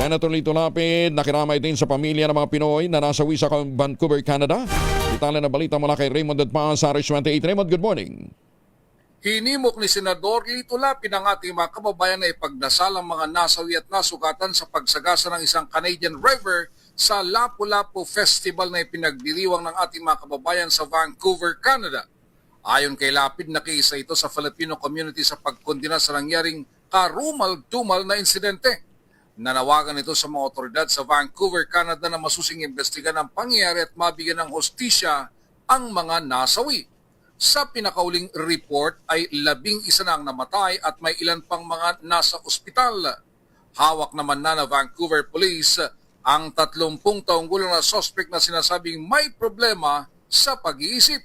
Senator Lito Lapid, nakiramay din sa pamilya ng mga Pinoy na nasawi sa Vancouver, Canada. Itala na balita mula kay Raymond Dadpa sa RH28. Raymond, good morning. Hinimok ni Senador Lito Lapid ang ating mga kababayan na ipagdasal ang mga nasawi at nasugatan sa pagsagasa ng isang Canadian driver sa Lapu-Lapu Festival na ipinagdiriwang ng ating mga kababayan sa Vancouver, Canada. Ayon kay Lapid, nakiisa ito sa Filipino community sa pagkondena sa nangyaring karumal-dumal na insidente. Nanawagan ito sa mga otoridad sa Vancouver, Canada na masusing imbestigan ang pangyayari at mabigyan ng hustisya ang mga nasawi. Sa pinakauling report ay 11 na ang namatay at may ilan pang mga nasa ospital. Hawak naman na Vancouver Police ang 30 taong gulang na suspect na sinasabing may problema sa pag-iisip.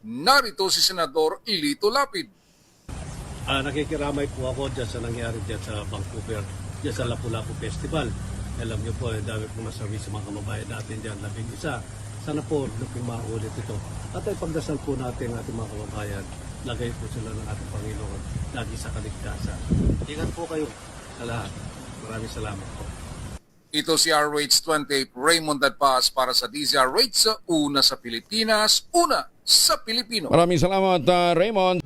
Narito si Senador Lito Lapid. Nakikiramay po ako dyan sa nangyari dyan sa Vancouver, dyan sa Lapu-Lapu Festival. Alam niyo po, dami po nasabi sa mga kababayan natin dyan, 11. Sana po luping maulit ito. At ay pagdasal po natin ang ating mga kababayan, lagay po sila ng ating Panginoon lagi sa kaligtasan. Ingat po kayo sa lahat. Maraming salamat po. Ito si RH28 Raymond Dadpas para sa DZRH, una sa Pilipinas, una sa Pilipino. Maraming salamat, Raymond.